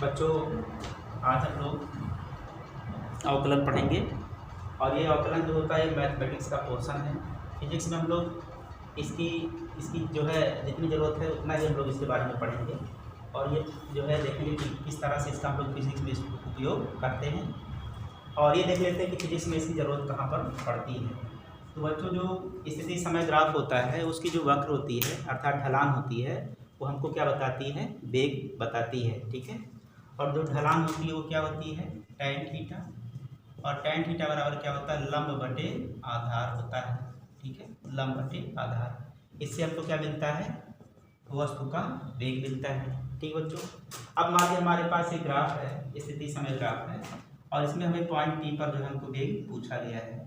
बच्चों, आज हम लोग अवकलन पढ़ेंगे और ये अवकलन जो होता है मैथमेटिक्स का पोर्शन है। फिजिक्स में हम लोग इसकी जो है जितनी ज़रूरत है उतना ही हम लोग इसके बारे में पढ़ेंगे और ये जो है देखेंगे कि किस तरह से इसका हम लोग फिजिक्स में उपयोग करते हैं और ये देख लेते हैं कि फिजिक्स में इसकी ज़रूरत कहाँ पर पड़ती है। तो बच्चों, जो स्थिति समय ग्राफ होता है उसकी जो वक्र होती है अर्थात ढलान होती है वो हमको क्या बताती है? वेग बताती है। ठीक है। और जो ढलान होती है वो क्या होती है? tan theta. और tan थीटा बराबर क्या होता है? लंब बटे आधार होता है। ठीक है, लंब बटे आधार। इससे हमको क्या मिलता है? वस्तु का वेग मिलता है। ठीक बच्चों, अब मान लीजिए हमारे पास एक ग्राफ है, स्थिति समय ग्राफ है और इसमें हमें पॉइंट P पर जो है हमको वेग पूछा गया है।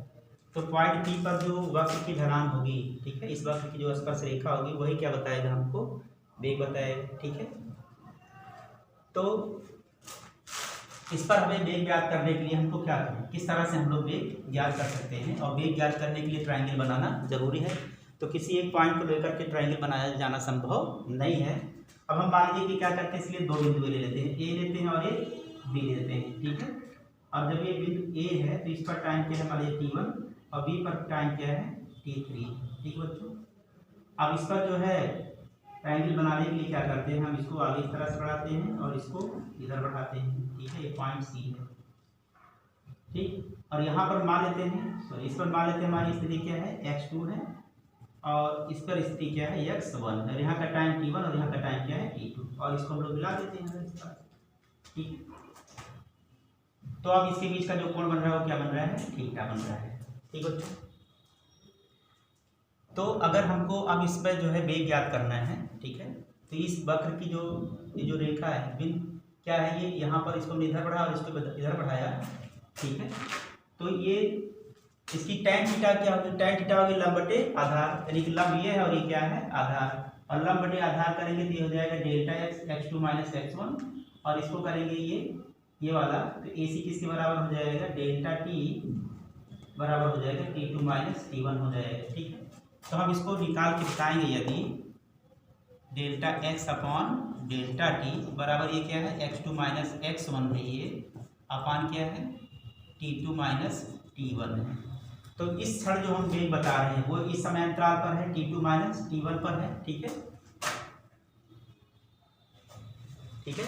तो पॉइंट P पर जो वक्र की ढलान होगी, ठीक है, इस वक्र की जो स्पर्श रेखा होगी वही क्या बताएगा? हमको वेग बताएगा। ठीक है, तो इस पर हमें वेग ज्ञात करने के लिए हमको क्या करना, किस तरह से हम लोग वेग ज्ञात कर सकते हैं? और वेग ज्ञात करने के लिए ट्रायंगल बनाना जरूरी है। तो किसी एक पॉइंट को लेकर के ट्रायंगल बनाया जाना संभव नहीं है। अब हम मान लीजिए कि क्या करते हैं, इसलिए दो बिंदु ले लेते हैं, ए लेते हैं और ये बी ले लेते हैं। ठीक है, और जब ये बिंदु ए है तो इस पर टाइम क्या है हमारे T1 और बी पर टाइम क्या है T3। ठीक बच्चों, अब इस पर जो है ट्रायंगल बनाने के लिए क्या करते हैं, हम इसको आगे इस तरह से बढ़ाते हैं और इसको इधर बढ़ाते हैं। ठीक है, ये पॉइंट सी है। ठीक, और यहाँ पर मान लेते हैं, सॉरी, इस पर मान लेते हैं हमारी स्थिति क्या है? x2 है और इस पर स्थिति क्या है? x1 और यहाँ का टाइम T1 और यहाँ का टाइम क्या है? T2 और इसको हम लोग मिला देते हैं इस तरह। ठीक, तो अब इसके बीच का जो कोण बन रहा है वो क्या बन रहा है? थीटा बन रहा है। ठीक बच्चों, तो अगर हमको अब इस पर जो है वेग ज्ञात करना है, ठीक है, तो इस वक्र की जो रेखा है बिंदु क्या है, ये यहाँ पर इसको इधर बढ़ाया और इसको इधर बढ़ाया। ठीक है, तो ये इसकी tan थीटा क्या होगी? tan थीटा होगी लंब बटे आधार, यानी कि लंब ये है और ये क्या है? आधार। और लंब बटे आधार करेंगे तो ये हो जाएगा delta x x2 minus x1 और इसको करेंगे ये वाला, तो AC किसके बराबर हो जाएगा? डेल्टा T बराबर हो जाएगा T2 माइनस T1 हो जाएगा। ठीक है, तो हम इसको निकाल के बताएंगे, यदि delta x upon delta T बराबर ये क्या है? x2 माइनस x1 है, ये अपान क्या है? T2 माइनस T1 है। तो इस क्षण जो हम वेग बता रहे हैं वो इस समय अंतराल पर है, T2 माइनस T1 पर है। ठीक है, ठीक है,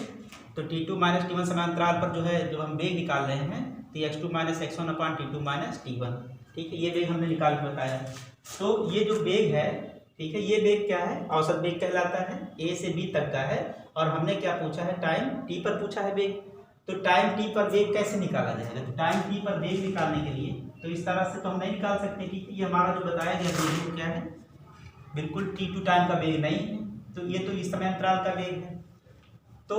तो T2 माइनस T1 समय अंतराल पर जो है जब हम वेग निकाल रहे हैं तो x2 माइनस x1 अपान T2 माइनस T1। ठीक है, ये वेग हमने निकाल के बताया। तो ये जो वेग है, ठीक है, ये वेग क्या है? औसत वेग कहलाता है, A से B तक का है और हमने क्या पूछा है? टाइम T पर पूछा है वेग। तो टाइम T पर वेग कैसे निकाला जाएगा? तो टाइम T पर वेग निकालने के लिए तो इस तरह से तो हम नहीं निकाल सकते, क्योंकि ये हमारा जो बताया गया वेग क्या है? बिल्कुल T2 टाइम का वेग नहीं है, तो ये तो इस समय अंतराल का वेग है। तो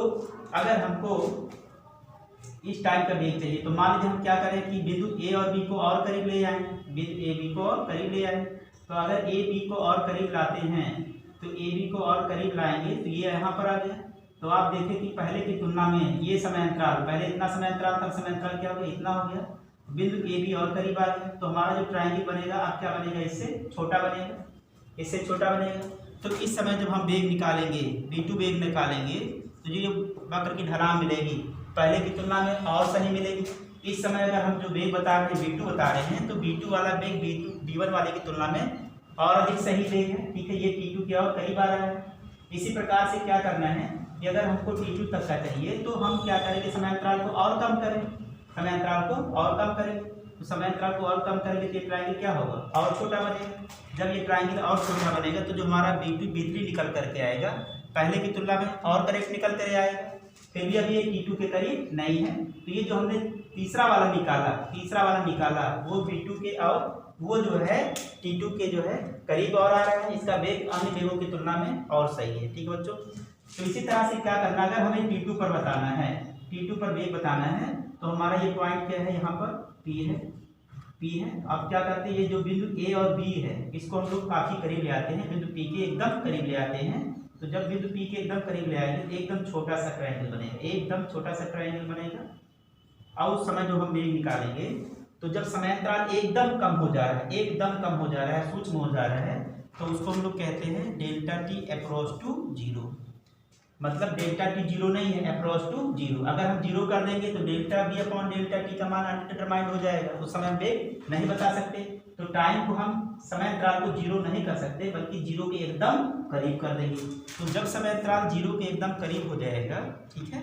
अगर हमको इस टाइप का वेग चाहिए तो मान लीजिए हम क्या करें कि बिंदु A और B को और करीब ले आए, बिंदु A B को और करीब ले आए। तो अगर A B को और करीब लाते हैं तो A B को और करीब लाएंगे तो ये यहाँ पर आ गया। तो आप देखें कि पहले की तुलना में ये समय अंतराल, पहले इतना समय अंतराल था, समय अंतराल क्या हो गया? इतना हो गया। बिंदु A B और करीब आ गया, तो हमारा जो ट्रायंगल बनेगा अब क्या बनेगा? इससे छोटा बनेगा, इससे छोटा बनेगा। तो इस समय जब हम वेग निकालेंगे, B2 वेग निकालेंगे, तो जो वक्र की ढलान मिलेगी पहले की तुलना में और सही मिलेगी। इस समय अगर हम जो वेग बता रहे हैं B2 बता रहे हैं तो B2 वाला वेग B1 वाले की तुलना में और अधिक सही वेग है। ठीक है, ये T2 के और करीब आ रहा है। इसी प्रकार से क्या करना है कि अगर हमको T2 तक का चाहिए तो हम क्या करेंगे? समय अंतराल को और कम करें, समय अंतराल को और कम करेंगे। तो समय अंतराल को और कम करेंगे तो ये ट्रायंगल क्या होगा? और छोटा बनेगा। जब ये ट्रायंगल और छोटा बनेगा तो जो हमारा B2 B3 निकल करके आएगा पहले की तुलना में और करेक्ट निकल कर आएगा, फिर भी अभी ये T2 के करीब नहीं है। तो ये जो हमने तीसरा वाला निकाला वो B2 के और वो जो है T2 के जो है करीब और आ रहा है, इसका वेग अन्य वेगों की तुलना में और सही है। ठीक है बच्चों, तो इसी तरह से क्या करना, अगर हमें T2 पर बताना है, T2 पर वेग बताना है तो हमारा ये पॉइंट क्या है? यहाँ पर P है। अब क्या करते हैं, ये जो बिंदु A और B है इसको हम लोग काफी करीब ले आते हैं, बिंदु P के एकदम करीब ले आते हैं। तो जब बिंदु P के एकदम करीब ले आएंगे तो एकदम छोटा सा ट्रायंगल बनेगा, एकदम छोटा सा ट्रायंगल बनेगा। और उस समय जो हम वेग निकालेंगे तो जब समय अंतराल एकदम कम हो जा रहा है, सूक्ष्म हो जा रहा है, तो उसको हम लोग कहते हैं डेल्टा T अक्रॉस टू 0। मतलब डेल्टा टी जीरो नहीं है, अप्रोच टू जीरो। अगर हम जीरो कर देंगे तो delta B upon delta T का मान अनडिटरमाइंड हो जाएगा, उस समय हम वेग नहीं बता सकते। तो टाइम को हम समय अंतराल को जीरो नहीं कर सकते, बल्कि जीरो के एकदम करीब कर देंगे। तो जब समय अंतराल जीरो के एकदम करीब हो जाएगा, ठीक है,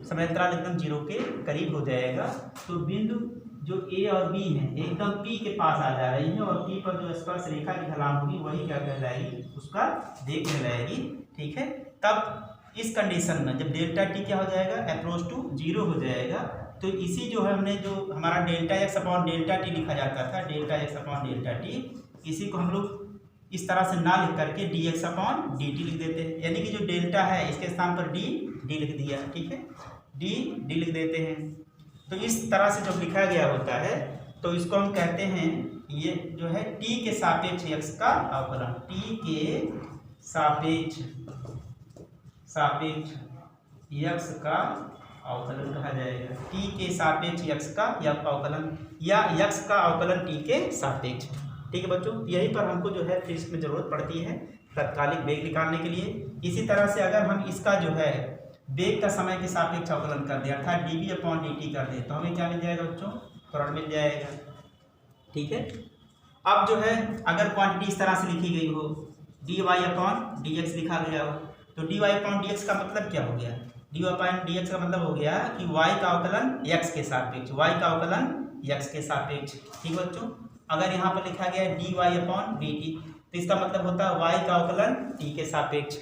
समय अंतराल एकदम जीरो के करीब हो जाएगा, तो बिंदु जो ए और बी है एकदम पी के पास आ जा रही है, और पी पर जो स्पर्श रेखा की ढलान होगी वही क्या कहलाएगी, उसका वेग कहलाएगी। ठीक है, तब इस कंडीशन में जब डेल्टा टी क्या हो जाएगा, अप्रोच टू जीरो हो जाएगा, तो इसी जो है हमने जो हमारा delta x upon delta T लिखा जाता था, delta x upon delta T, इसी को हम लोग इस तरह से ना लिख करके D x upon D T लिख देते हैं। यानी कि जो डेल्टा है इसके स्थान पर डी लिख दिया, ठीक है, डी लिख देते हैं। तो इस तरह से जब लिखा गया होता है तो इसको हम कहते हैं, ये जो है टी के सापेक्ष एक्स का अवकलन, टी के सापेक्ष एक्स का अवकलन कहा जाएगा। टी के सापेक्ष एक्स का या अवकलन, या एक्स का अवकलन टी के सापेक्ष। ठीक है बच्चों, यहीं पर हमको जो है फिजिक्स में जरूरत पड़ती है तात्कालिक वेग निकालने के लिए। इसी तरह से अगर हम इसका जो है वेग का समय के सापेक्ष अवकलन कर दिया, अर्थात D B upon D T कर दे, तो हमें क्या मिल जाएगा बच्चों, त्वरण मिल जाएगा। ठीक है, अब जो है अगर क्वांटिटी इस तरह से लिखी गई हो, D Y upon D X लिखा गया हो, तो D Y upon D X का मतलब क्या हो गया, D Y upon D X का मतलब हो गया कि वाई का अवकलन एक्स के सापेक्ष, वाई का अवकलन एक्स के सापेक्ष। ठीक है बच्चों, अगर यहाँ पर लिखा गया है D Y upon D T, तो इसका मतलब होता है वाई का अवकलन टी के सापेक्ष।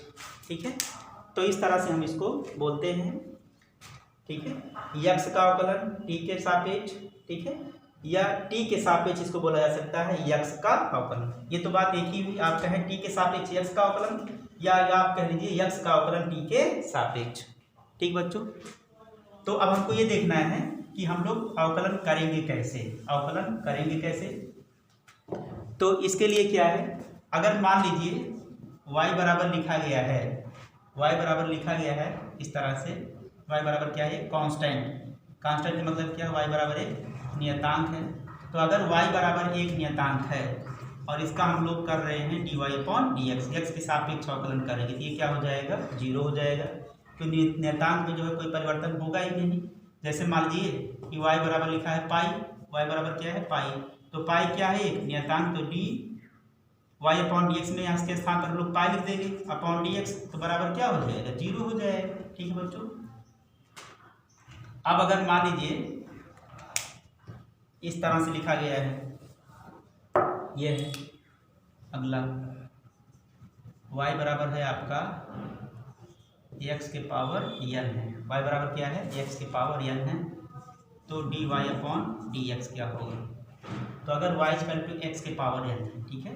ठीक है, तो इस तरह से हम इसको बोलते हैं। ठीक है, यक्स का अवकलन टी के सापेक्ष, ठीक है, या टी के सापेक्ष इसको बोला जा सकता है यक्स का अवकलन। ये तो बात एक ही हुई, आप कहें टी के सापेक्ष यक्स का अवकलन, या आप कह लीजिए यक्स का अवकलन टी के सापेक्ष। ठीक बच्चों, तो अब हमको ये देखना है कि हम लोग अवकलन करेंगे कैसे, अवकलन करेंगे कैसे। तो इसके लिए क्या है, अगर मान लीजिए y बराबर लिखा गया है, y बराबर लिखा गया है इस तरह से, y बराबर क्या है, कांस्टेंट। कांस्टेंट का मतलब क्या, y बराबर एक नियतांक है। तो अगर y बराबर एक नियतांक है और इसका हम लोग कर रहे हैं D Y upon D X, X के सापेक्ष अवकलन करेंगे, तो ये क्या हो जाएगा, जीरो हो जाएगा, क्योंकि नियतांक में जो है कोई परिवर्तन होगा ही नहीं। जैसे मान लीजिए कि y बराबर लिखा है पाई, y बराबर क्या है पाई, तो पाई क्या है, एक नियतांक, तो D Y upon D X में यहाँ के स्थान पर हम लोग पाई लिख देंगे अपॉन डी एक्स, तो बराबर क्या हो जाएगा, जीरो हो जाएगा। ठीक है बच्चों, अब अगर मान लीजिए इस तरह से लिखा गया है, ये है अगला, y बराबर है आपका x के पावर n है, y बराबर क्या है, x के पावर n है, तो D Y upon D X क्या होगा, तो अगर y इक्वल टू x के पावर n है, ठीक है,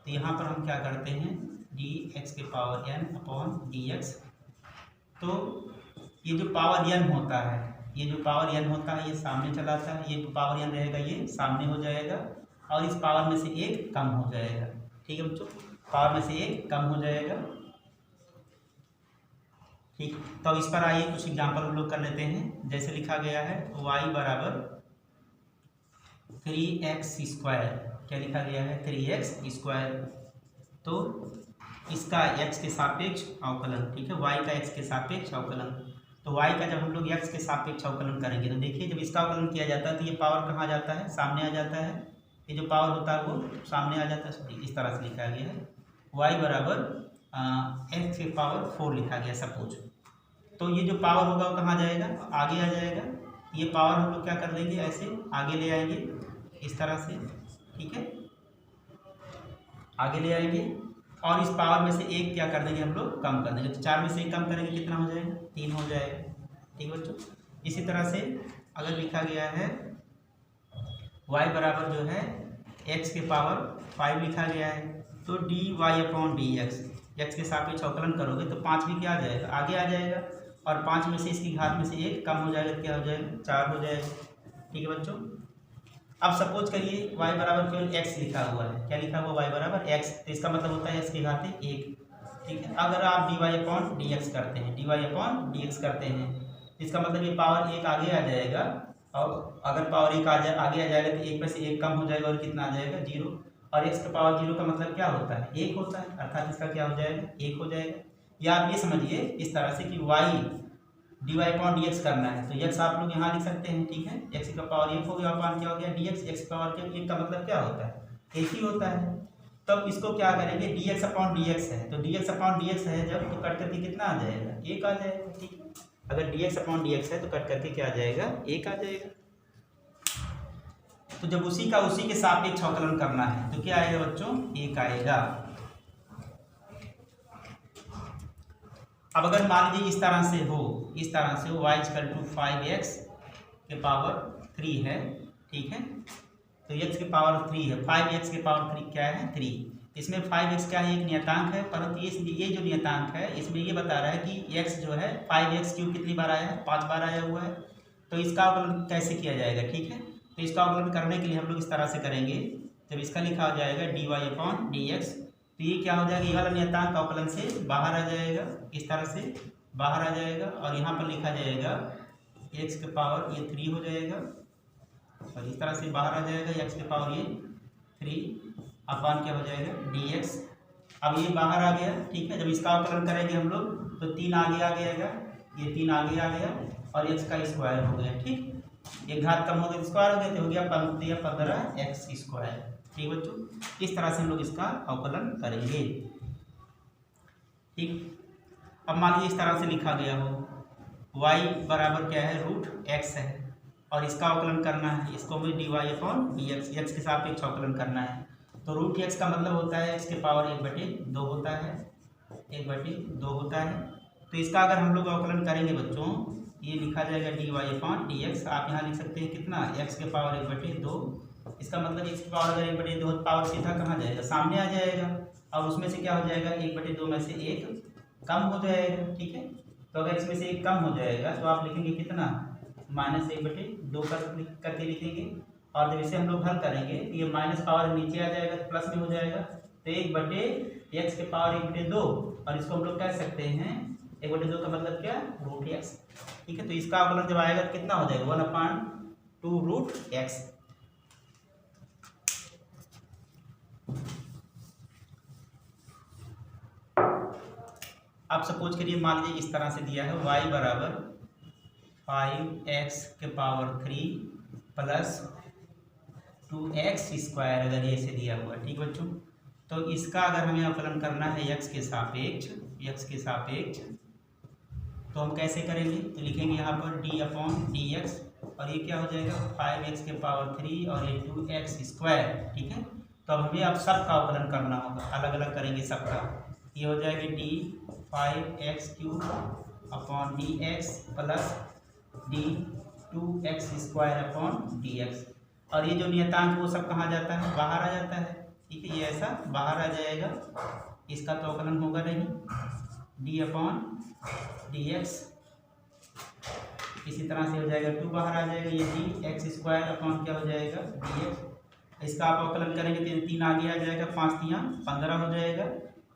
तो यहाँ पर हम क्या करते हैं, डी एक्स के power n upon D x. तो ये जो पावर n होता है, ये जो पावर n होता है ये सामने चला आता है, ये जो पावर n रहेगा ये सामने हो जाएगा, और इस पावर में से एक कम हो जाएगा। ठीक है बच्चों, पावर में से एक कम हो जाएगा। ठीक, तो इस पर आइए कुछ एग्जाम्पल हम लोग कर लेते हैं। जैसे लिखा गया है y बराबर 3x स्क्वायर, क्या लिखा गया है, 3x स्क्वायर, तो इसका x के सापेक्ष अवकलन, ठीक है, y का x के सापेक्ष अवकलन। तो y का जब हम लोग x के सापेक्ष अवकलन करेंगे, तो देखिए जब इसका अवकलन किया जाता है तो ये पावर कहाँ जाता है, सामने आ जाता है, ये जो पावर होता है वो सामने आ जाता है। सॉरी, इस तरह से लिखा गया है y बराबर x के पावर 4 लिखा गया सपोज, तो ये जो पावर होगा वो कहाँ जाएगा, आगे आ जाएगा। ये पावर हम लोग क्या कर देंगे, ऐसे आगे ले आएंगे इस तरह से, ठीक है, आगे ले आएंगे, और इस पावर में से एक क्या कर देंगे हम लोग, कम कर देंगे। तो 4 में से एक कम करेंगे कितना हो जाएगा, 3 हो जाएगा। ठीक है बच्चों, इसी तरह से अगर लिखा गया है y बराबर जो है x के पावर 5 लिखा गया है, तो D Y upon D X, X के सापेक्ष अवकलन करोगे तो 5 भी क्या आ जाएगा, आगे आ जाएगा, और 5 में से इसकी घात में से एक कम हो जाएगा, क्या हो जाएगा, 4 हो जाएगा। ठीक है बच्चों, अब सपोज करिए y बराबर केवल x लिखा हुआ है, क्या लिखा हुआ, y बराबर x, तो इसका मतलब होता है x की घात 1। ठीक है, अगर आप D Y upon D X करते हैं, D Y upon D X करते हैं, इसका मतलब ये पावर 1 आगे आ जाएगा, और अगर पावर 1 आगे आ जाएगा तो 1 में से 1 कम हो जाएगा, और कितना आ जाएगा, 0, और x का पावर 0 का मतलब क्या होता है, 1 होता है, अर्थात इसका क्या हो जाएगा, 1 हो जाएगा। या आप ये समझिए इस तरह से कि Y dy upon D X करना है, तो x आप लोग यहाँ लिख सकते हैं, ठीक है। एक्स का पावर 1 हो गया अपॉन क्या हो गया डी एक्स, एक्स का पावर 1 का मतलब क्या होता है, एक ही होता है। तब इसको क्या करेंगे, D x upon D x है, तो D x upon D x है जब, तो कट करके कितना आ जाएगा, 1 आ जाएगा, ठीक है। अगर D x upon D x है तो कट करके क्या आ जाएगा, 1 आ जाएगा। तो जब उसी का उसी के सापेक्ष अवकलन करना है तो क्या आएगा बच्चों, 1 आएगा। अब अगर मान लीजिए इस तरह से हो, इस तरह से y इक्वल टू 5x के पावर 3 है, ठीक है। तो x के पावर 3 है, 5x के पावर 3 क्या है, 3। इसमें 5x क्या है, एक नियतांक है, परंतु ये जो नियतांक है इसमें ये बता रहा है कि x जो है 5x क्यूब कितनी बार आया है, 5 बार आया हुआ है। तो इसका अवकलन कैसे किया जाएगा, ठीक है। तो इसका अवकलन करने के लिए हम लोग इस तरह से करेंगे, जब इसका लिखा हो जाएगा dy अपॉन डी एक्स, तो ये क्या हो जाएगा, ये वाला नियतांक अवकलन से बाहर आ जाएगा, इस तरह से बाहर आ जाएगा, और यहाँ पर लिखा जाएगा x के पावर ये 3 हो जाएगा, और इस तरह से बाहर आ जाएगा x के पावर ये 3 अपॉन क्या हो जाएगा dx। अब ये बाहर आ गया, ठीक है। जब इसका अवकलन करेंगे हम लोग तो 3 आगे आ जाएगा, ये 3 आगे आ गया, और x का स्क्वायर हो गया, ठीक। एक घात कम हो गया, स्क्वायर हो गया, तो हो गया 15x स्क्वायर, ठीक बच्चों। इस तरह से हम लोग इसका अवकलन करेंगे, ठीक। अब मान लीजिए इस तरह से लिखा गया हो, y बराबर क्या है, √x है, और इसका अवकलन करना है, इसको हमें dy अपॉन डी एक्स के सापेक्ष अवकलन करना है। तो √x का मतलब होता है x के पावर 1/2 होता है, 1/2 होता है। तो इसका अगर हम लोग अवकलन करेंगे बच्चों, ये लिखा जाएगा dy अपॉन डी एक्स, आप यहाँ लिख सकते हैं कितना, x के पावर 1/2। इसका मतलब x की पावर अगर 1/2 तो पावर सीधा कहाँ जाएगा, सामने आ जाएगा, और उसमें से क्या हो जाएगा, 1/2 में से 1 कम हो जाएगा, ठीक है। तो अगर इसमें से 1 कम हो जाएगा तो आप लिखेंगे कितना, -1/2 करके लिखेंगे। और जब इसे हम लोग हल करेंगे तो ये माइनस पावर नीचे आ जाएगा तो प्लस में हो जाएगा, तो 1/x के पावर 1/2, और इसको हम लोग कह सकते हैं 1/2 का मतलब क्या, √x, ठीक है। तो इसका अवकलन जब आएगा तो कितना हो जाएगा, 1/2 √x। अब सपोज करिए मान लीजिए इस तरह से दिया है, y बराबर 5x के पावर 3 प्लस 2x स्क्वायर, अगर ये से दिया हुआ, ठीक बच्चों। तो इसका अगर हमें अवकलन करना है x के सापेक्ष, तो हम कैसे करेंगे, तो लिखेंगे यहाँ पर d अपॉन डी एक्स, और ये क्या हो जाएगा 5x के पावर 3 और ये 2x स्क्वायर, ठीक है। तो अब हमें अब सब का अवकलन करना होगा, अलग अलग करेंगे सबका। ये हो जाएगा d 5x³ upon D x plus d 2x square upon D x, और ये जो नियतांक वो सब कहाँ जाता है, बाहर आ जाता है, ठीक है। ये ऐसा बाहर आ जाएगा, इसका तो अवकलन होगा नहीं, d अपॉन डी एक्स। इसी तरह से हो जाएगा 2 बाहर आ जाएगा, ये dx स्क्वायर अपॉन क्या हो जाएगा dx। इसका आप अवकलन करेंगे तो 3 आगे आ जाएगा, 5 3 15 हो जाएगा,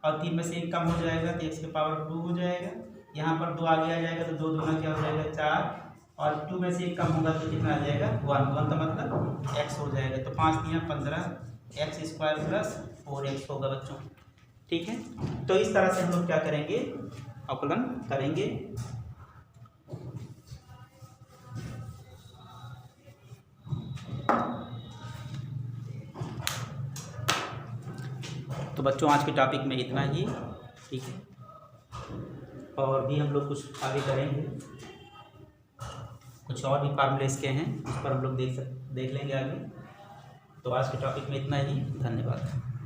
और 3 में से 1 कम हो जाएगा तो x के पावर 2 हो जाएगा। यहाँ पर 2 आगे आ जाएगा तो 2 दूना क्या हो जाएगा 4, और 2 में से 1 कम होगा तो कितना आ जाएगा 1 का मतलब x हो जाएगा। तो 5 3 15 x स्क्वायर प्लस 4x होगा बच्चों, ठीक है। तो इस तरह से हम लोग क्या करेंगे, अवकलन करेंगे। तो बच्चों आज के टॉपिक में इतना ही, ठीक है। और भी हम लोग कुछ आगे करेंगे, कुछ और भी फार्मूले इसके हैं, उस पर हम लोग देख लेंगे आगे। तो आज के टॉपिक में इतना ही, धन्यवाद।